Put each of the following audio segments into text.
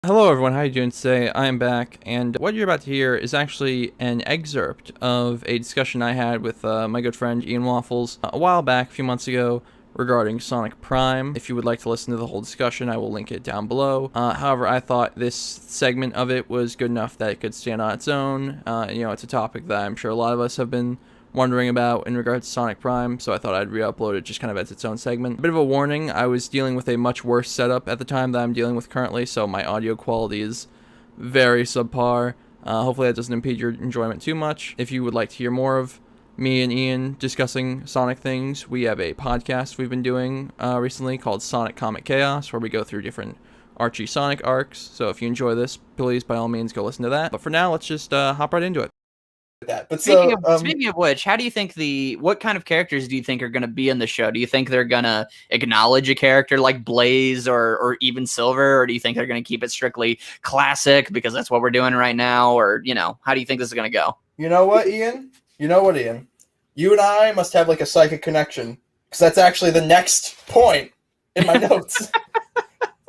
Hello everyone, how are you doing today? I am back, and what you're about to hear is actually an excerpt of a discussion I had with my good friend Ian Waffles a while back, a few months ago, regarding Sonic Prime. If you would like to listen to the whole discussion, I will link it down below. However, I thought this segment of it was good enough that it could stand on its own. It's a topic that I'm sure a lot of us have been wondering about in regards to Sonic Prime, so I thought I'd re-upload it just kind of as its own segment. A bit of a warning, I was dealing with a much worse setup at the time that I'm dealing with currently, so my audio quality is very subpar. Hopefully that doesn't impede your enjoyment too much. If you would like to hear more of me and Ian discussing Sonic things, we have a podcast we've been doing recently called Sonic Comic Chaos, where we go through different Archie Sonic arcs. So if you enjoy this, please by all means go listen to that. But for now, let's just hop right into it. That. But speaking of which, how do you think what kind of characters do you think are going to be in the show? Do you think they're going to acknowledge a character like Blaze or even Silver, or do you think they're going to keep it strictly classic because that's what we're doing right now? Or, how do you think this is going to go? You know what, Ian? You and I must have like a psychic connection, because that's actually the next point in my notes.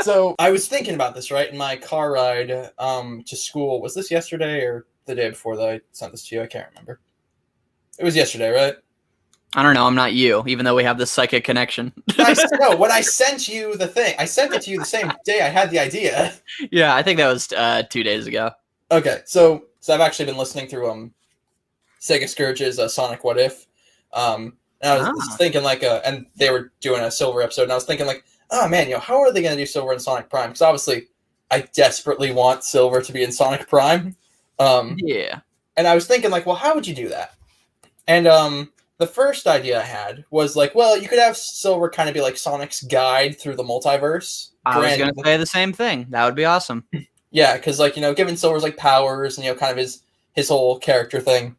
So I was thinking about this, right, in my car ride to school. Was this yesterday or the day before that I sent this to you? I can't remember. It was yesterday, right? I don't know. I'm not you, even though we have this psychic connection. No, when I sent you the thing, I sent it to you the same day I had the idea. Yeah, I think that was 2 days ago. Okay, so I've actually been listening through Sega Scourge's Sonic What If, and I was thinking and they were doing a Silver episode, and I was thinking oh man, how are they going to do Silver in Sonic Prime? Because obviously, I desperately want Silver to be in Sonic Prime. Yeah. And I was thinking, well, how would you do that? And the first idea I had was you could have Silver kind of be like Sonic's guide through the multiverse. I was going to say the same thing. That would be awesome. Yeah, because given Silver's powers and kind of his whole character thing,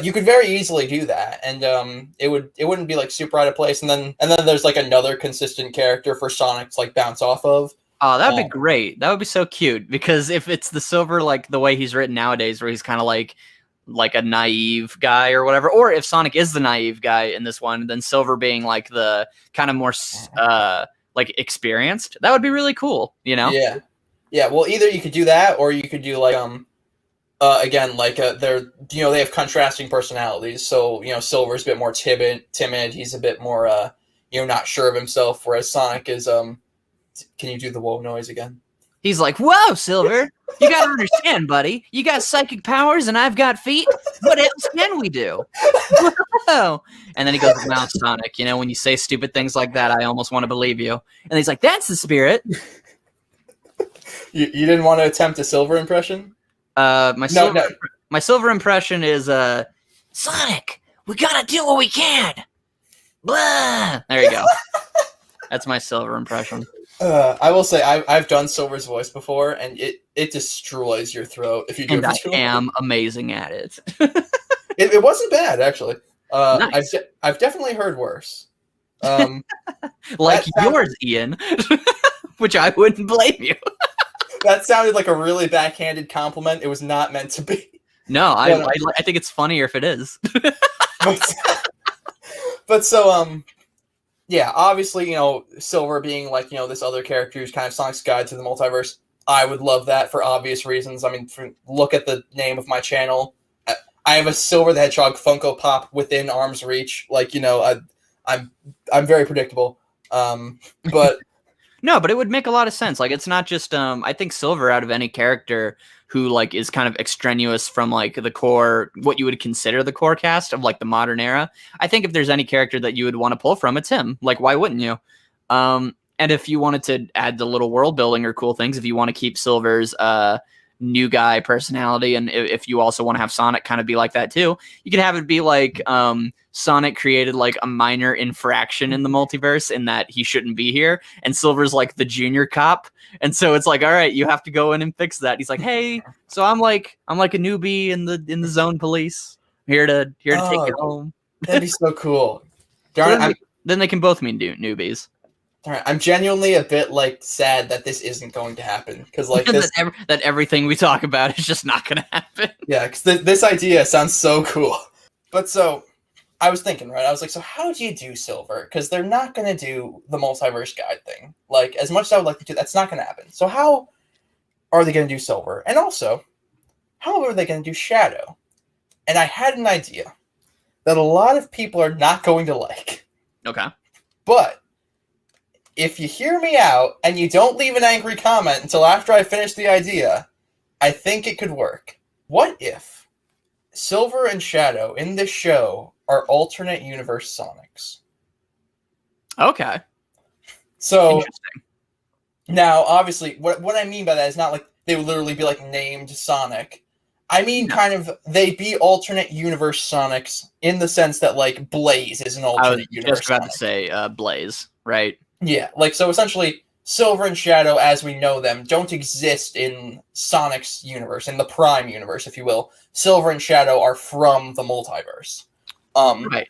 you could very easily do that, and it wouldn't be super out of place. And then there's another consistent character for Sonic to bounce off of. Oh, that would be great. That would be so cute, because if it's the Silver the way he's written nowadays, where he's kind of like a naive guy or whatever, or if Sonic is the naive guy in this one, then Silver being the kind of more experienced, that would be really cool, Yeah. Well, either you could do that, or you could do again, they have contrasting personalities. So Silver's a bit more timid. He's a bit more not sure of himself, whereas Sonic is Can you do the whoa noise again? He's like, whoa, Silver, you gotta understand, buddy. You got psychic powers and I've got feet. What else can we do? Whoa. And then he goes, wow, Sonic, when you say stupid things like that, I almost want to believe you. And he's like, that's the spirit. You didn't want to attempt a Silver impression? My Silver impression is Sonic, we gotta do what we can. Blah. There you go. That's my Silver impression. I will say I've done Silver's voice before, and it destroys your throat if you do it. And I am amazing at it. It wasn't bad, actually. Nice. I've definitely heard worse. Yours, Ian, which I wouldn't blame you. That sounded like a really backhanded compliment. It was not meant to be. No, I think it's funnier if it is. But so yeah, obviously, Silver being this other character who's kind of Sonic's guide to the multiverse, I would love that for obvious reasons. I mean, look at the name of my channel. I have a Silver the Hedgehog Funko Pop within arm's reach. I'm very predictable. But no, but it would make a lot of sense. It's not just I think Silver, out of any character who is kind of extraneous from the core, what you would consider the core cast of the modern era, I think if there's any character that you would want to pull from, it's him. Why wouldn't you? And if you wanted to add the little world building or cool things, if you want to keep Silver's new guy personality, and if you also want to have Sonic kind of be like that too, you could have it be Sonic created a minor infraction in the multiverse in that he shouldn't be here, and Silver's the junior cop, and so it's all right, you have to go in and fix that. He's like, hey, so I'm like a newbie in the zone police, here to take you home. That'd be so cool. Darn, then they can both be newbies. I'm genuinely a bit sad that this isn't going to happen, because that everything we talk about is just not going to happen. Yeah, because this idea sounds so cool. But so I was thinking, right? I was so how do you do Silver? Because they're not going to do the multiverse guide thing. As much as I would like to do, that's not going to happen. So how are they going to do Silver? And also, how are they going to do Shadow? And I had an idea that a lot of people are not going to like. Okay. But if you hear me out and you don't leave an angry comment until after I finish the idea, I think it could work. What if Silver and Shadow in this show are alternate universe Sonics? Okay. So Interesting. now, obviously, what I mean by that is not like they would literally be like named Sonic. I mean, kind of, they be alternate universe Sonics in the sense that, like, Blaze is an I was alternate universe just about Sonic. to say Blaze, right? Yeah, like, so essentially, Silver and Shadow, as we know them, don't exist in Sonic's universe, in the Prime universe, if you will. Silver and Shadow are from the multiverse. Right.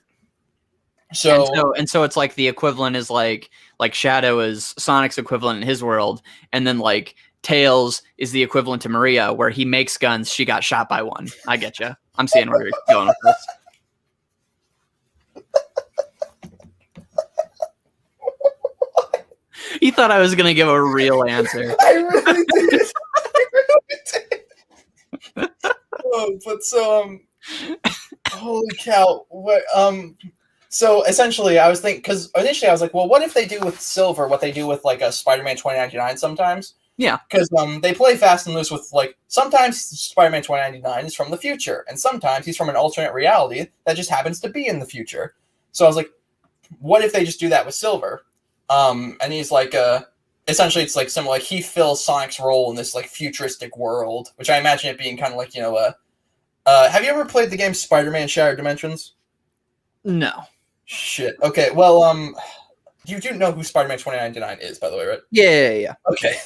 So it's like the equivalent is like Shadow is Sonic's equivalent in his world, and then like Tails is the equivalent to Maria, where he makes guns, she got shot by one. I get you. I'm seeing where you're going with this. He thought I was gonna give a real answer. I really did. Holy cow! What So essentially, I was thinking, because initially I was like, well, what if they do with Silver what they do with like a Spider-Man 2099 sometimes? Yeah. Because they play fast and loose with, like, sometimes Spider-Man 2099 is from the future, and sometimes he's from an alternate reality that just happens to be in the future. So I was like, what if they just do that with Silver? And he's like, essentially it's like similar, like he fills Sonic's role in this like futuristic world, which I imagine it being kind of like, have you ever played the game Spider-Man Shattered Dimensions? No. Shit. Okay, well, you do know who Spider-Man 2099 is, by the way, right? Yeah. Okay.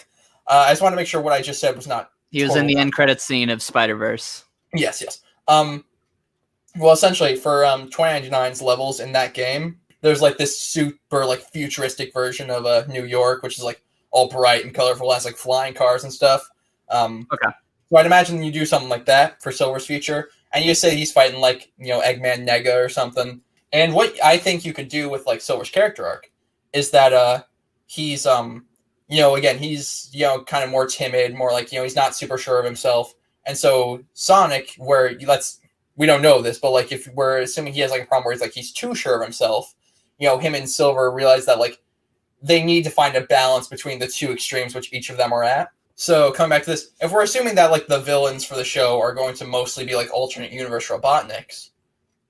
I just want to make sure what I just said was not... He was in the end credits scene of Spider-Verse. Yes. Well, essentially, for 2099's levels in that game, there's, like, this super, like, futuristic version of New York, which is, like, all bright and colorful, has, like, flying cars and stuff. Okay. So I'd imagine you do something like that for Silver's future, and you say he's fighting, like, Eggman Nega or something. And what I think you could do with, like, Silver's character arc is that he's, again, he's, kind of more timid, more like, he's not super sure of himself. And so Sonic, we don't know this, but, like, if we're assuming he has, like, a problem where he's too sure of himself, him and Silver realize that, like, they need to find a balance between the two extremes which each of them are at. So, coming back to this, if we're assuming that, like, the villains for the show are going to mostly be, like, alternate universe Robotniks,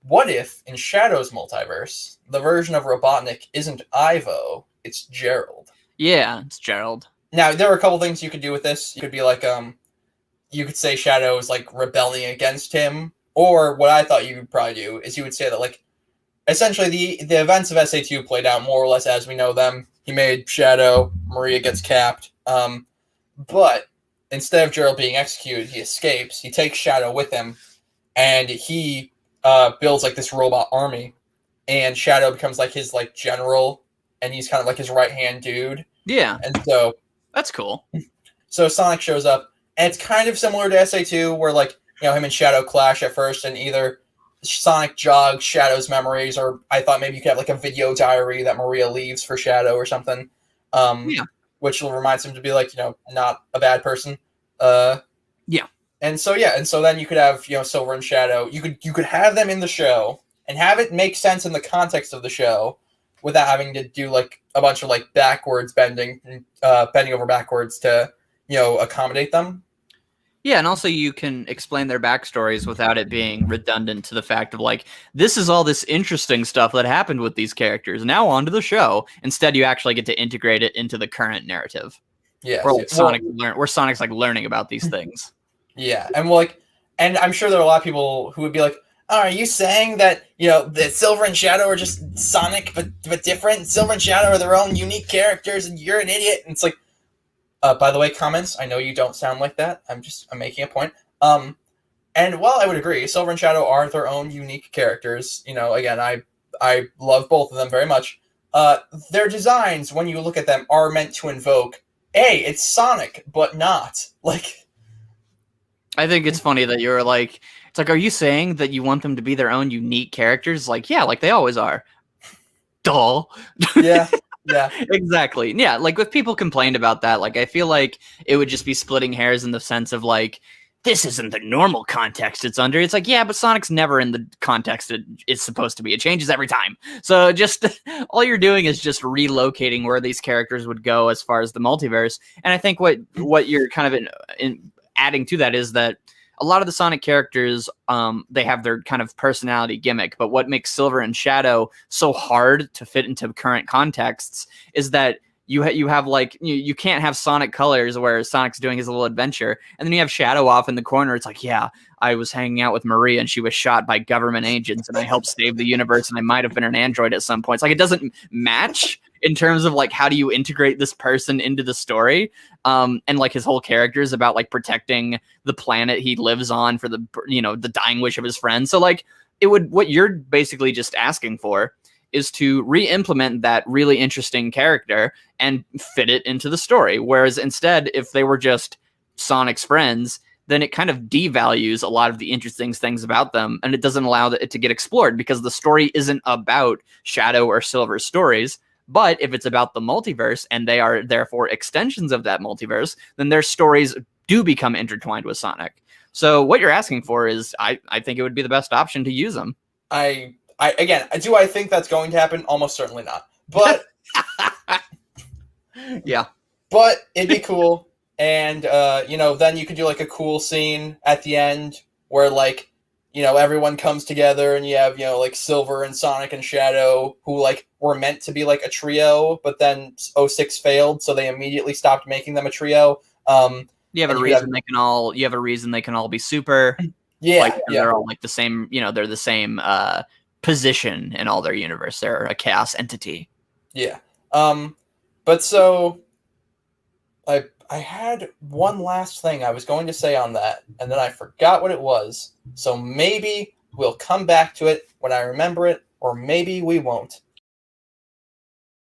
what if, in Shadow's multiverse, the version of Robotnik isn't Ivo, it's Gerald? Yeah, it's Gerald. Now, there are a couple things you could do with this. You could be like, you could say Shadow is, like, rebelling against him, or what I thought you would probably do is you would say that, like, essentially the events of SA2 played out more or less as we know them. He made Shadow, Maria gets capped, but instead of Gerald being executed, he escapes. He takes Shadow with him, and he builds, like, this robot army, and Shadow becomes, like, his, like, general, and he's kind of like his right-hand dude. Yeah. And so... That's cool. So Sonic shows up, and it's kind of similar to SA2, where, like, him and Shadow clash at first, and either Sonic jogs Shadow's memories, or I thought maybe you could have, like, a video diary that Maria leaves for Shadow or something. Which reminds him to be, like, not a bad person. Yeah. And so then you could have, Silver and Shadow. You could have them in the show and have it make sense in the context of the show without having to do, like, a bunch of, like, backwards bending over backwards to, accommodate them. Yeah, and also you can explain their backstories without it being redundant to the fact of, like, this is all this interesting stuff that happened with these characters. Now on to the show. Instead, you actually get to integrate it into the current narrative. Yeah. Where Sonic's, like, learning about these things. Yeah, and I'm sure there are a lot of people who would be like, oh, are you saying that, that Silver and Shadow are just Sonic, but different? Silver and Shadow are their own unique characters, and you're an idiot? And it's like, by the way, comments, I know you don't sound like that. I'm making a point. And while I would agree, Silver and Shadow are their own unique characters. Again, I love both of them very much. Their designs, when you look at them, are meant to invoke, hey, it's Sonic, but not. Like... I think it's funny that you're like, it's like, are you saying that you want them to be their own unique characters? Like, yeah, like they always are. Dull. Yeah. Yeah. Exactly. Yeah, like if people complained about that, like I feel like it would just be splitting hairs in the sense of like this isn't the normal context it's under. It's like, yeah, but Sonic's never in the context it is supposed to be. It changes every time. So just all you're doing is just relocating where these characters would go as far as the multiverse. And I think what you're kind of in adding to that is that a lot of the Sonic characters, they have their kind of personality gimmick, but what makes Silver and Shadow so hard to fit into current contexts is that you have like you can't have Sonic colors where Sonic's doing his little adventure, and then you have Shadow off in the corner. It's like, yeah, I was hanging out with Maria and she was shot by government agents, and I helped save the universe, and I might have been an android at some points. Like it doesn't match in terms of like how do you integrate this person into the story, and like his whole character is about like protecting the planet he lives on for the the dying wish of his friends. So like what you're basically just asking for is to re-implement that really interesting character and fit it into the story. Whereas instead, if they were just Sonic's friends, then it kind of devalues a lot of the interesting things about them, and it doesn't allow it to get explored because the story isn't about Shadow or Silver's stories. But if it's about the multiverse and they are therefore extensions of that multiverse, then their stories do become intertwined with Sonic. So what you're asking for is, I think it would be the best option to use them. Do I think that's going to happen? Almost certainly not. But yeah, but it'd be cool. And then you could do like a cool scene at the end where like, everyone comes together and you have, like Silver and Sonic and Shadow who like were meant to be like a trio, but then 06 failed, so they immediately stopped making them a trio. You have a reason they can all be super. Yeah, like, they're all like the same, they're the same position in all their universe. They're a chaos entity. Yeah. But so I had one last thing I was going to say on that, and then I forgot what it was. So maybe we'll come back to it when I remember it, or maybe we won't.